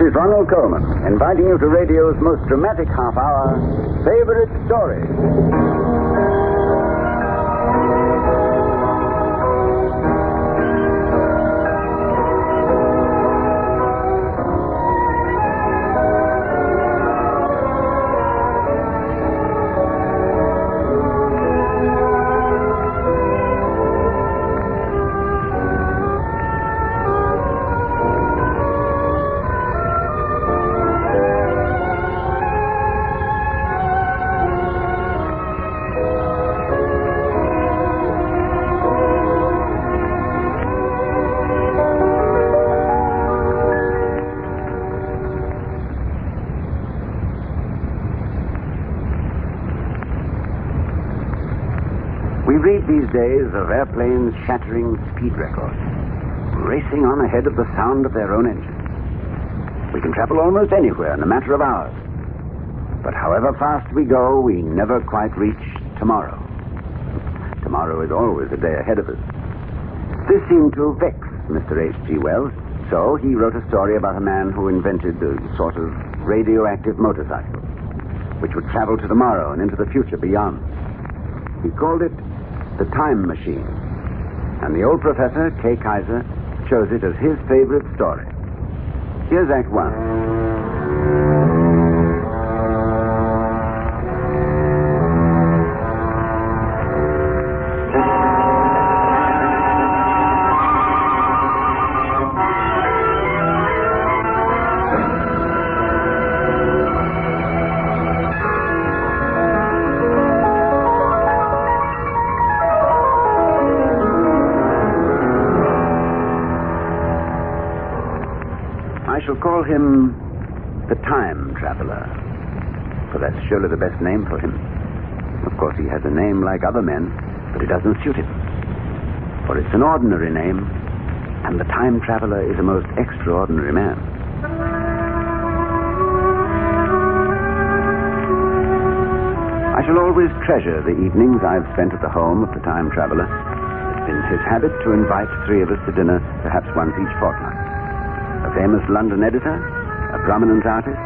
is Ronald Coleman, inviting you to radio's most dramatic half hour, Favorite Stories. We read these days of airplanes shattering speed records, racing on ahead of the sound of their own engines. We can travel almost anywhere in a matter of hours. But however fast we go, we never quite reach tomorrow. Tomorrow is always a day ahead of us. This seemed to vex Mr. H.G. Wells, so he wrote a story about a man who invented a sort of radioactive motorcycle, which would travel to tomorrow and into the future beyond. He called it The Time Machine. And the old professor, Kay Kaiser, chose it as his favorite story. Here's Act One. I shall call him the Time Traveler, for that's surely the best name for him. Of course, he has a name like other men, but it doesn't suit him. For it's an ordinary name, and the Time Traveler is a most extraordinary man. I shall always treasure the evenings I've spent at the home of the Time Traveler. It's been his habit to invite three of us to dinner, perhaps once each fortnight. A famous London editor, a prominent artist,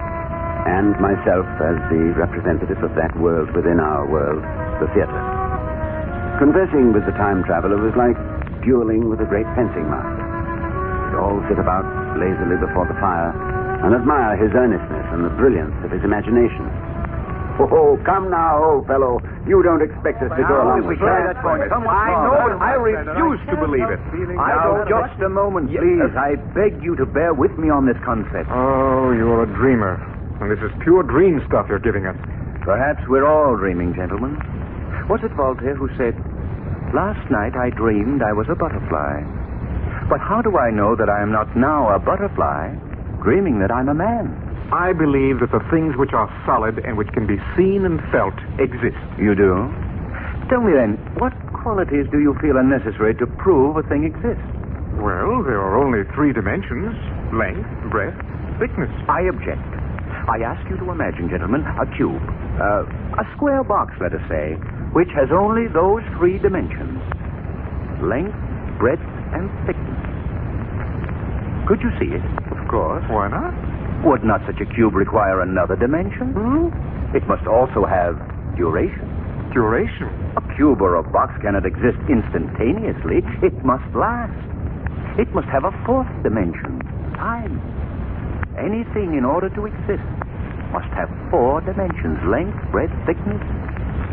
and myself as the representative of that world within our world, the theater. Conversing with the Time Traveler was like dueling with a great fencing master. We'd all sit about lazily before the fire and admire his earnestness and the brilliance of his imagination. Oh, come now, old fellow. You don't expect us to go along with that. I know it. I refuse to believe it. Just a moment, please. I beg you to bear with me on this concept. Oh, you're a dreamer. And this is pure dream stuff you're giving us. Perhaps we're all dreaming, gentlemen. Was it Voltaire who said, "Last night I dreamed I was a butterfly. But how do I know that I am not now a butterfly, dreaming that I'm a man?" I believe that the things which are solid and which can be seen and felt exist. You do? Tell me then, what qualities do you feel are necessary to prove a thing exists? Well, there are only three dimensions: length, breadth, thickness. I object. I ask you to imagine, gentlemen, a cube. A square box, let us say, which has only those three dimensions: length, breadth, and thickness. Could you see it? Of course. Why not? Would not such a cube require another dimension? It must also have duration. Duration? A cube or a box cannot exist instantaneously. It must last. It must have a fourth dimension: time. Anything, in order to exist, must have four dimensions: length, breadth, thickness,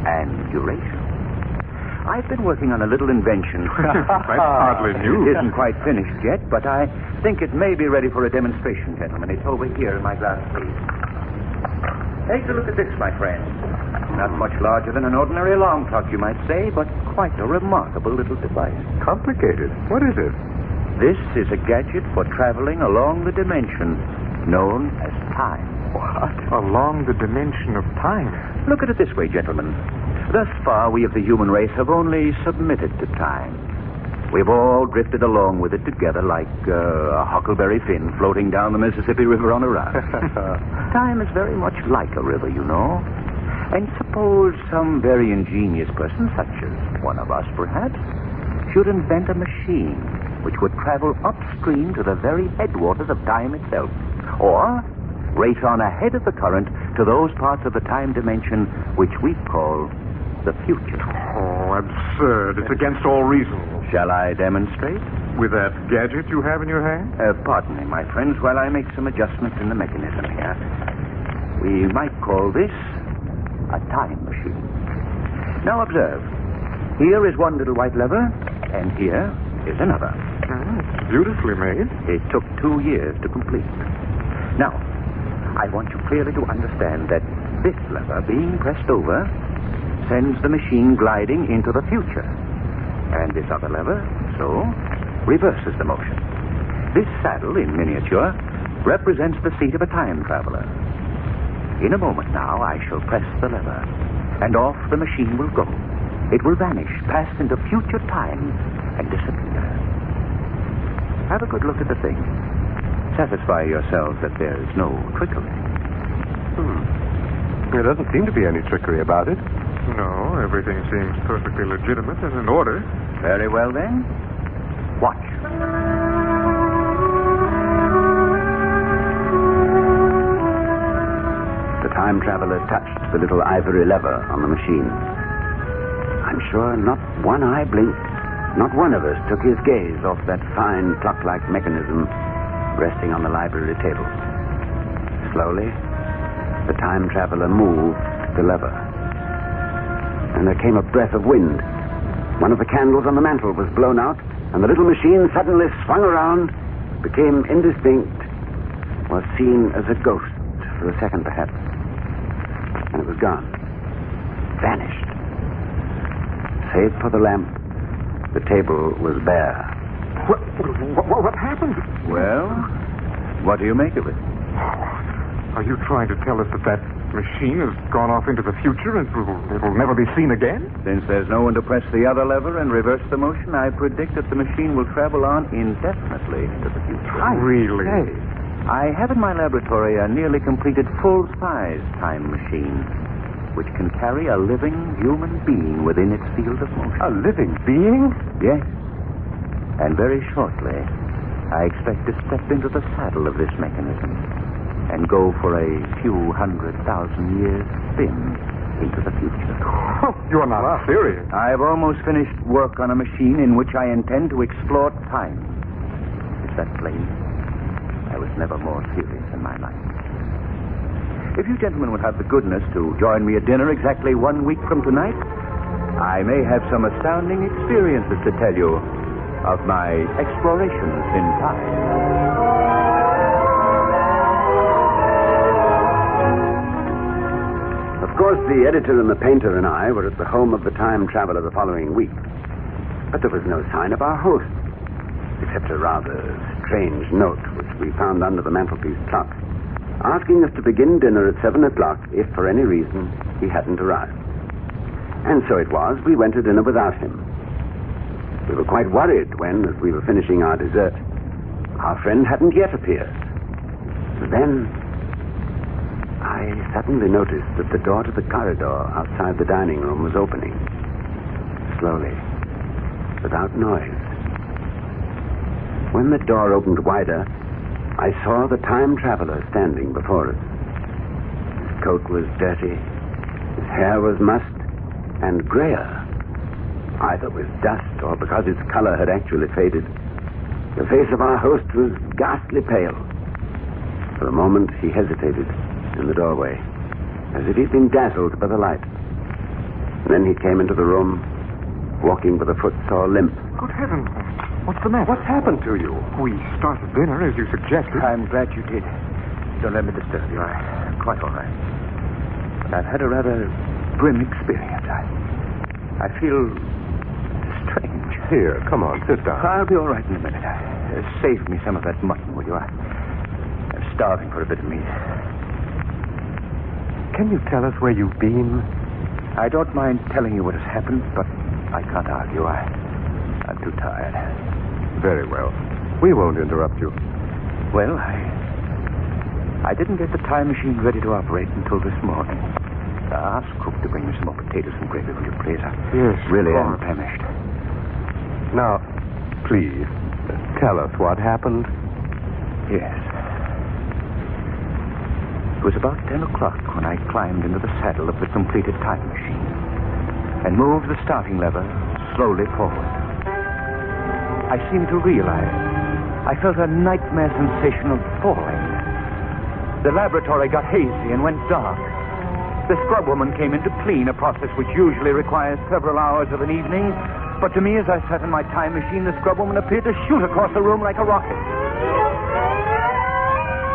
and duration. I've been working on a little invention. That's hardly new. It isn't quite finished yet, but I think it may be ready for a demonstration, gentlemen. It's over here in my glass case. Take a look at this, my friend. Not much larger than an ordinary alarm clock, you might say, but quite a remarkable little device. Complicated. What is it? This is a gadget for traveling along the dimension known as time. What? Along the dimension of time? Look at it this way, gentlemen. Thus far, we of the human race have only submitted to time. We've all drifted along with it together like a huckleberry fin floating down the Mississippi River on a raft. Time is very much like a river, you know. And suppose some very ingenious person, such as one of us perhaps, should invent a machine which would travel upstream to the very headwaters of time itself. Or race on ahead of the current to those parts of the time dimension which we call the future. Oh, absurd. It's against all reason. Shall I demonstrate? With that gadget you have in your hand? Pardon me, my friends, while I make some adjustments in the mechanism here. We might call this a time machine. Now observe. Here is one little white lever, and here is another. It's beautifully made. It took 2 years to complete. Now, I want you clearly to understand that this lever, being pressed over, sends the machine gliding into the future. And this other lever, so, reverses the motion. This saddle, in miniature, represents the seat of a time traveler. In a moment now, I shall press the lever, and off the machine will go. It will vanish, pass into future time, and disappear. Have a good look at the thing. Satisfy yourselves that there's no trickery. There doesn't seem to be any trickery about it. No, everything seems perfectly legitimate and in order. Very well, then. Watch. The time traveler touched the little ivory lever on the machine. I'm sure not one eye blinked. Not one of us took his gaze off that fine clock-like mechanism resting on the library table. Slowly, the time traveler moved the lever. And there came a breath of wind. One of the candles on the mantel was blown out, and the little machine suddenly swung around, became indistinct, was seen as a ghost for a second, perhaps. And it was gone. Vanished. Save for the lamp, the table was bare. What happened? Well, what do you make of it? Are you trying to tell us that machine has gone off into the future and it will never be seen again? Since there's no one to press the other lever and reverse the motion, I predict that the machine will travel on indefinitely into the future. Really? Hey, I have in my laboratory a nearly completed full-size time machine, which can carry a living human being within its field of motion. A living being? Yes. And very shortly, I expect to step into the saddle of this mechanism and go for a few 100,000 years spin into the future. Oh, you're not serious. I've almost finished work on a machine in which I intend to explore time. Is that plain? I was never more serious in my life. If you gentlemen would have the goodness to join me at dinner exactly 1 week from tonight, I may have some astounding experiences to tell you of my explorations in time. Of course, the editor and the painter and I were at the home of the time traveler the following week. But there was no sign of our host, except a rather strange note which we found under the mantelpiece clock, asking us to begin dinner at 7 o'clock if, for any reason, he hadn't arrived. And so it was, we went to dinner without him. We were quite worried when, as we were finishing our dessert, our friend hadn't yet appeared. Then I suddenly noticed that the door to the corridor outside the dining room was opening. Slowly, without noise. When the door opened wider, I saw the time traveler standing before us. His coat was dirty, his hair was mussed and grayer, either with dust or because its color had actually faded. The face of our host was ghastly pale. For a moment, he hesitated in the doorway, as if he'd been dazzled by the light. Then he came into the room, walking with a footsore limp. Good heavens. What's the matter? What's happened to you? We started dinner, as you suggested. I'm glad you did. Don't let me disturb you. I'm quite all right. But I've had a rather grim experience. I feel strange. Here, come on, sit down. I'll be all right in a minute. Save me some of that mutton, will you? I'm starving for a bit of meat. Can you tell us where you've been? I don't mind telling you what has happened, but I can't argue. I'm too tired. Very well. We won't interrupt you. Well, I didn't get the time machine ready to operate until this morning. Ask cook to bring me some more potatoes and gravy, will you, please? Yes, Really, of I'm course. famished. Now, please, tell us what happened. Yes. It was about 10 o'clock when I climbed into the saddle of the completed time machine and moved the starting lever slowly forward. I seemed to realize I felt a nightmare sensation of falling. The laboratory got hazy and went dark. The scrub woman came in to clean, a process which usually requires several hours of an evening. But to me, as I sat in my time machine, the scrub woman appeared to shoot across the room like a rocket.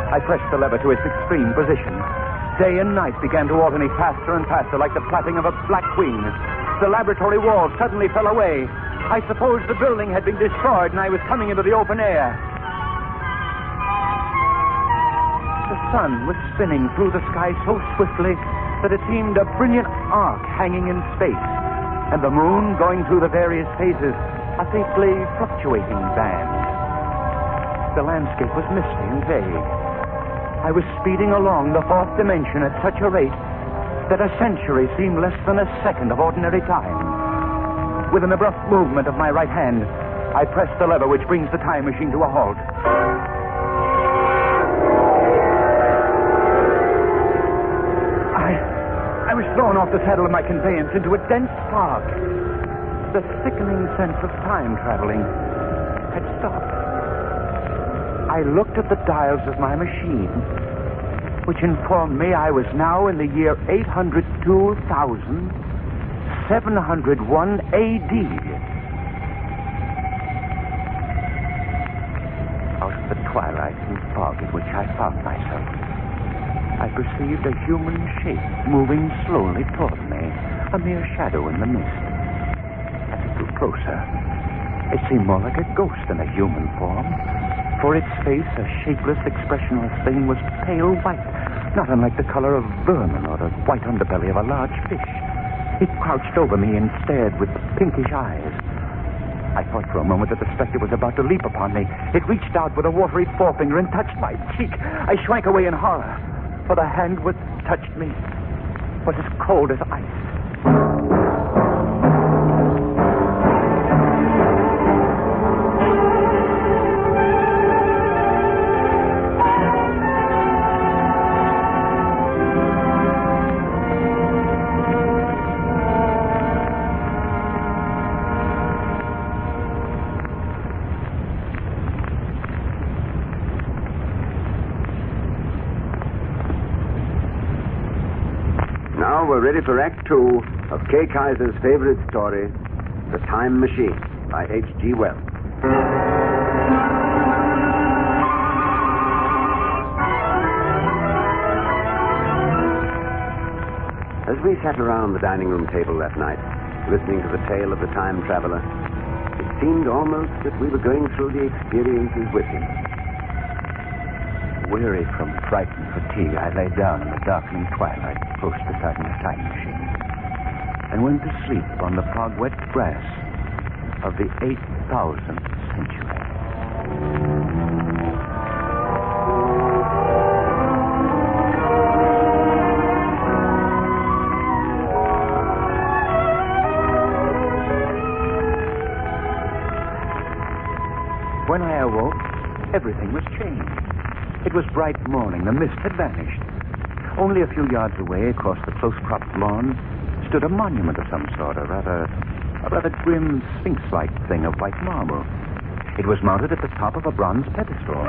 I pressed the lever to its extreme position. Day and night began to alternate faster and faster, like the flapping of a black wing. The laboratory wall suddenly fell away. I suppose the building had been destroyed and I was coming into the open air. The sun was spinning through the sky so swiftly that it seemed a brilliant arc hanging in space, and the moon going through the various phases, a faintly fluctuating band. The landscape was misty and vague. I was speeding along the fourth dimension at such a rate that a century seemed less than a second of ordinary time. With an abrupt movement of my right hand, I pressed the lever which brings the time machine to a halt. I was thrown off the saddle of my conveyance into a dense fog. The sickening sense of time traveling had stopped. I looked at the dials of my machine, which informed me I was now in the year 802,701 AD. Out of the twilight and fog in which I found myself, I perceived a human shape moving slowly toward me, a mere shadow in the mist. As it drew closer, it seemed more like a ghost than a human form. For its face, a shapeless, expressionless thing, was pale white, not unlike the color of vermin or the white underbelly of a large fish. It crouched over me and stared with pinkish eyes. I thought for a moment that the specter was about to leap upon me. It reached out with a watery forefinger and touched my cheek. I shrank away in horror, for the hand which touched me was as cold as ice. Now we're ready for Act 2 of Kay Kaiser's favorite story, The Time Machine, by H.G. Wells. As we sat around the dining room table that night, listening to the tale of the time traveler, it seemed almost that we were going through the experiences with him. Weary from fright and fatigue, I lay down in the darkening twilight close beside my time machine and went to sleep on the fog-wet grass of the 8,000th century. When I awoke, everything was changed. It was bright morning. The mist had vanished. Only a few yards away, across the close-cropped lawn, stood a monument of some sort, a rather grim, sphinx-like thing of white marble. It was mounted at the top of a bronze pedestal.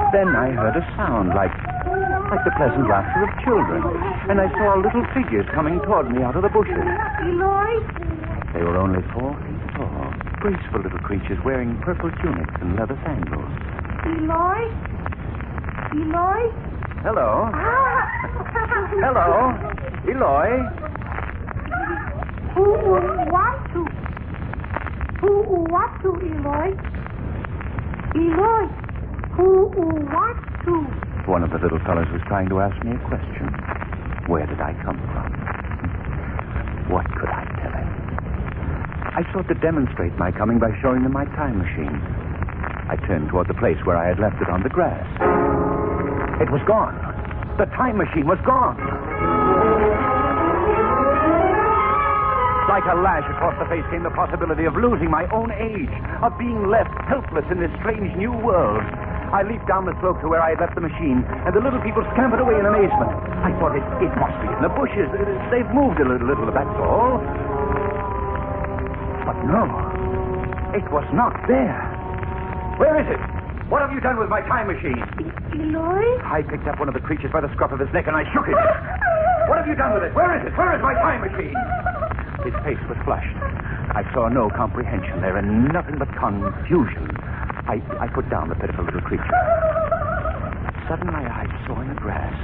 Then I heard a sound like the pleasant laughter of children, and I saw little figures coming toward me out of the bushes. Eloy? They were only 4 feet tall, graceful little creatures wearing purple tunics and leather sandals. Eloy? Eloy? Hello. Hello. Eloy. Who want to, Eloy? Eloy, who want to? One of the little fellows was trying to ask me a question. Where did I come from? What could I tell him? I sought to demonstrate my coming by showing them my time machine. I turned toward the place where I had left it on the grass. It was gone. The time machine was gone. Like a lash across the face came the possibility of losing my own age, of being left helpless in this strange new world. I leaped down the slope to where I had left the machine, and the little people scampered away in amazement. I thought it must be in the bushes. They've moved a little, that's all. But no, it was not there. Where is it? What have you done with my time machine? Eloy? I picked up one of the creatures by the scruff of his neck and I shook it. What have you done with it? Where is it? Where is my time machine? His face was flushed. I saw no comprehension there and nothing but confusion. I put down the pitiful little creature. Suddenly I saw in the grass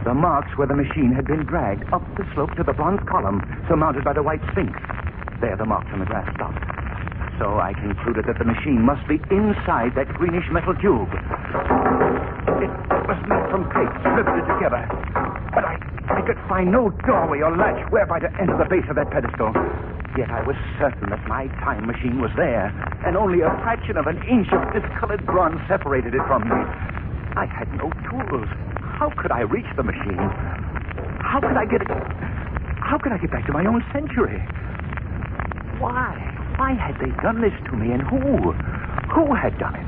the marks where the machine had been dragged up the slope to the bronze column surmounted by the white sphinx. There the marks on the grass stopped. So I concluded that the machine must be inside that greenish metal tube. It was made from plates riveted together. But I could find no doorway or latch whereby to enter the base of that pedestal. Yet I was certain that my time machine was there, and only a fraction of an inch of discolored bronze separated it from me. I had no tools. How could I reach the machine? How could I get back to my own century? Why? Why had they done this to me, and who? Who had done it?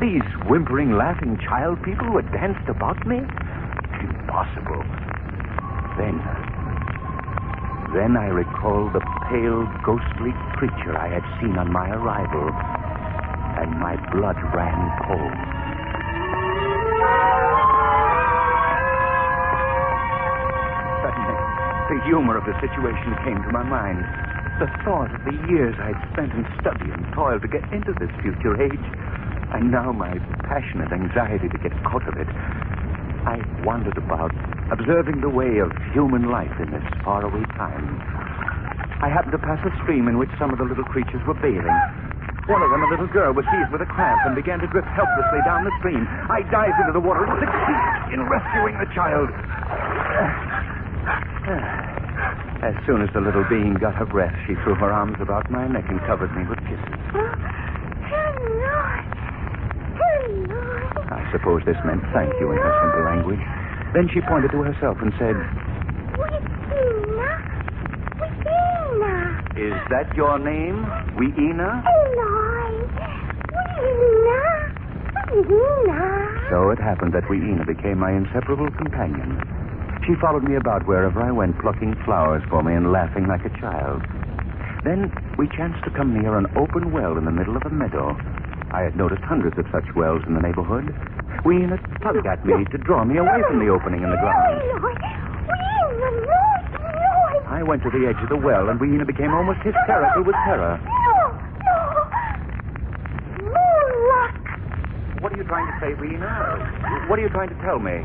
These whimpering, laughing child people who had danced about me? Impossible. Then I recalled the pale, ghostly creature I had seen on my arrival, and my blood ran cold. Suddenly, the humor of the situation came to my mind. The thought of the years I'd spent in study and toil to get into this future age, and now my passionate anxiety to get out of it. I wandered about, observing the way of human life in this faraway time. I happened to pass a stream in which some of the little creatures were bathing. One of them, a little girl, was seized with a cramp and began to drift helplessly down the stream. I dived into the water and succeeded in rescuing the child. As soon as the little being got her breath, she threw her arms about my neck and covered me with kisses. I suppose this meant thank you in her simple language. Then she pointed to herself and said, Weena. Is that your name, Weena? Eloy. Weena. So it happened that Weena became my inseparable companion. She followed me about wherever I went, plucking flowers for me and laughing like a child. Then we chanced to come near an open well in the middle of a meadow. I had noticed hundreds of such wells in the neighborhood. Weena tugged at me to draw me away from the opening in the ground. I went to the edge of the well, and Weena became almost hysterical with terror. What are you trying to say, Weena? What are you trying to tell me?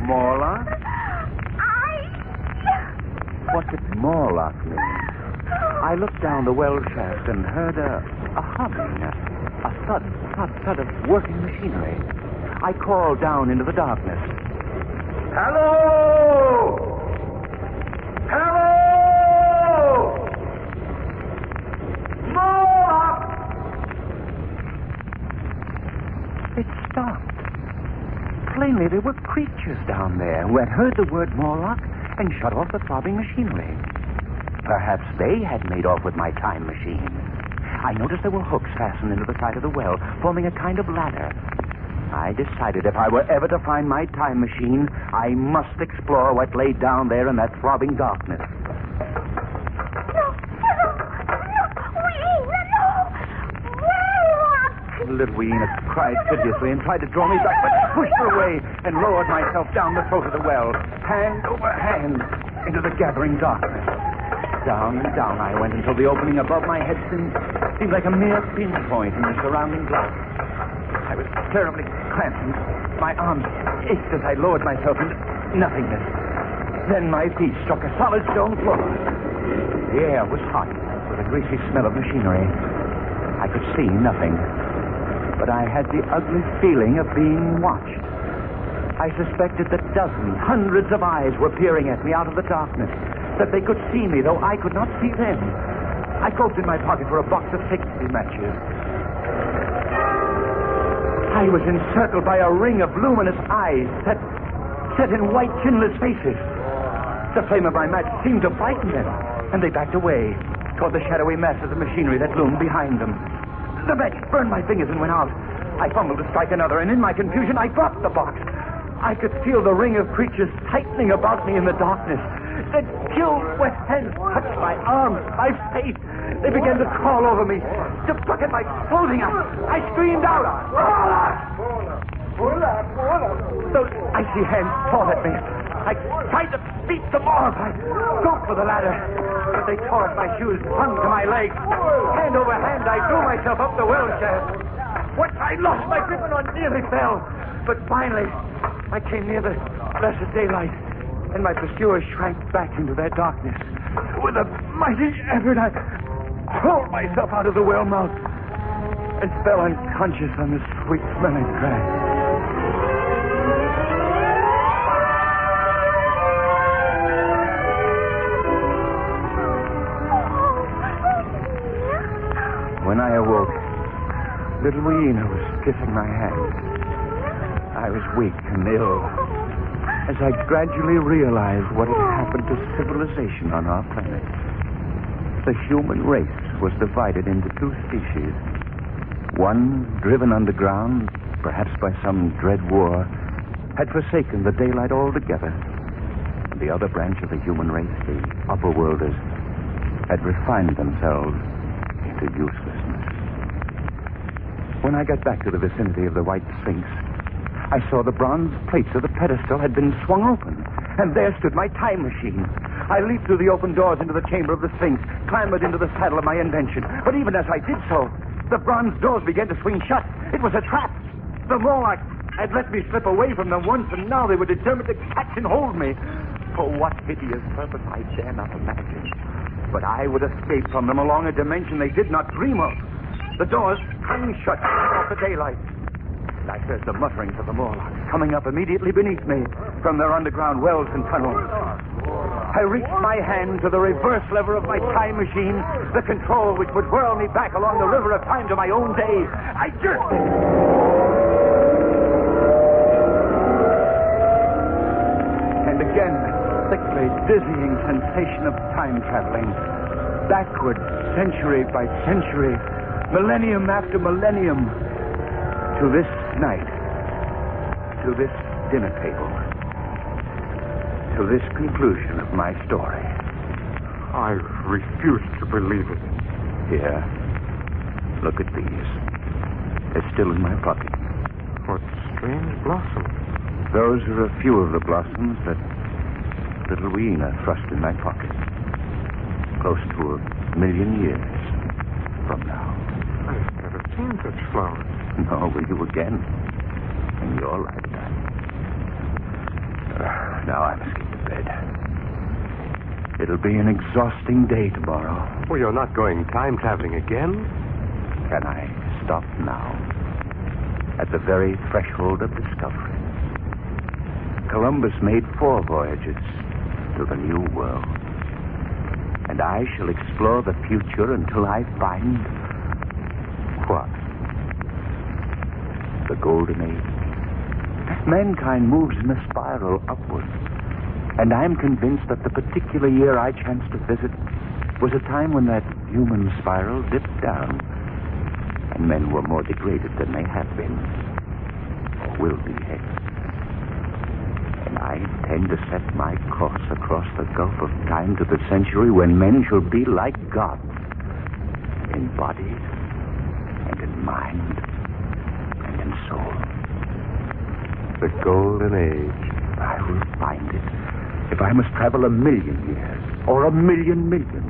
Morlock? What did Morlock mean? I looked down the well shaft and heard a humming, a thud of working machinery. I called down into the darkness. Hello! Hello! Morlock! It stopped. Plainly, there were creatures down there who had heard the word Morlock and shut off the throbbing machinery. Perhaps they had made off with my time machine. I noticed there were hooks fastened into the side of the well, forming a kind of ladder. I decided if I were ever to find my time machine, I must explore what lay down there in that throbbing darkness. Little Weena cried piteously and tried to draw me back, but I pushed her away and lowered myself down the throat of the well, hand over hand, into the gathering darkness. Down and down I went until the opening above my head seemed like a mere pinpoint in the surrounding black. I was terribly cramped, and my arms ached as I lowered myself into nothingness. Then my feet struck a solid stone floor. The air was hot, with a greasy smell of machinery. I could see nothing, but I had the ugly feeling of being watched. I suspected that dozens, hundreds of eyes were peering at me out of the darkness, that they could see me, though I could not see them. I groped in my pocket for a box of 60 matches. I was encircled by a ring of luminous eyes set in white, chinless faces. The flame of my match seemed to frighten them, and they backed away, toward the shadowy mass of the machinery that loomed behind them. The match burned my fingers and went out. I fumbled to strike another, and in my confusion, I dropped the box. I could feel the ring of creatures tightening about me in the darkness. Their chill, wet hands touched my arms, my face. They began to crawl over me, to pluck at my clothing. I screamed out, "Paula! Those icy hands tore at me. I tried to beat them off. I groped for the ladder, but they tore at my shoes, clung to my legs. Hand over hand, I drew myself up the well shaft. Once I lost my grip and nearly fell. But finally, I came near the blessed daylight, and my pursuers shrank back into their darkness. With a mighty effort, I hurled myself out of the well mouth and fell unconscious on the sweet-smelling grass. When I awoke, little Weena was kissing my hand. I was weak and ill as I gradually realized what had happened to civilization on our planet. The human race was divided into two species. One, driven underground, perhaps by some dread war, had forsaken the daylight altogether. And the other branch of the human race, the upper-worlders, had refined themselves into uselessness. When I got back to the vicinity of the White Sphinx, I saw the bronze plates of the pedestal had been swung open, and there stood my time machine. I leaped through the open doors into the chamber of the Sphinx, clambered into the saddle of my invention. But even as I did so, the bronze doors began to swing shut. It was a trap. The Morlocks had let me slip away from them once, and now they were determined to catch and hold me. For what hideous purpose I dare not imagine. But I would escape from them along a dimension they did not dream of. The doors hung shut off the daylight. And I heard the mutterings of the Morlocks coming up immediately beneath me from their underground wells and tunnels. I reached my hand to the reverse lever of my time machine, the control which would whirl me back along the river of time to my own day. I jerked it. And again, the sickly, dizzying sensation of time traveling. Backward, century by century, millennium after millennium, to this night, to this dinner table, to this conclusion of my story. I refuse to believe it. Here, look at these. They're still in my pocket. What strange blossoms. Those are a few of the blossoms that little Weena thrust in my pocket. Close to 1,000,000 years from now. I've never seen such flowers. Nor will you again in your lifetime. Now I must get to bed. It'll be an exhausting day tomorrow. Well, you're not going time traveling again? Can I stop now? At the very threshold of discovery. Columbus made 4 voyages to the New World. And I shall explore the future until I find... what? The Golden Age. Mankind moves in a spiral upward. And I'm convinced that the particular year I chanced to visit was a time when that human spiral dipped down, and men were more degraded than they have been, or will be yet. And I intend to set my course across the gulf of time to the century when men shall be like God, in body and in mind and in soul. The Golden Age. I will find it. If I must travel 1,000,000 years, or 1,000,000,000,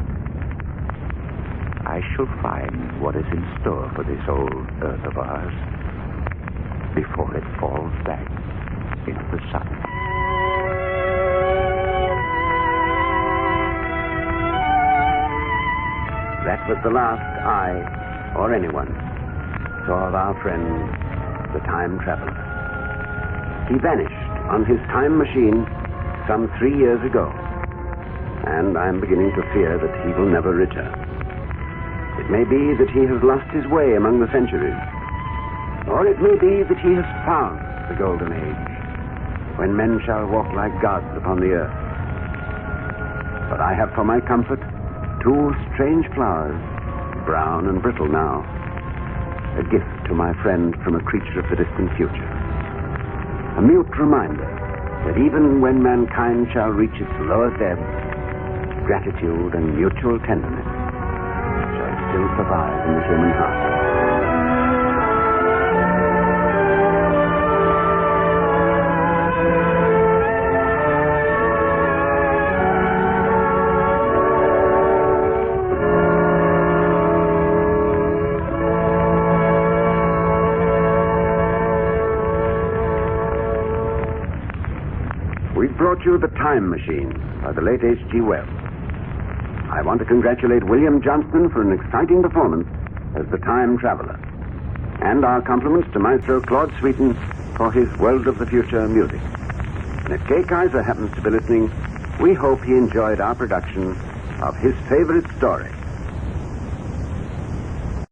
I shall find what is in store for this old earth of ours before it falls back into the sun. That was the last I, or anyone, saw of our friend, the time traveler. He vanished on his time machine some 3 years ago, and I'm beginning to fear that he will never return. It may be that he has lost his way among the centuries, or it may be that he has found the Golden Age, when men shall walk like gods upon the earth. But I have for my comfort Two strange flowers, brown and brittle now. A gift to my friend from a creature of the distant future. A mute reminder that even when mankind shall reach its lowest ebb, gratitude and mutual tenderness shall still survive in the human heart. We've brought you The Time Machine by the late H.G. Wells. I want to congratulate William Johnston for an exciting performance as the Time Traveler. And our compliments to Maestro Claude Sweeten for his World of the Future music. And if Kay Kaiser happens to be listening, we hope he enjoyed our production of his favorite story,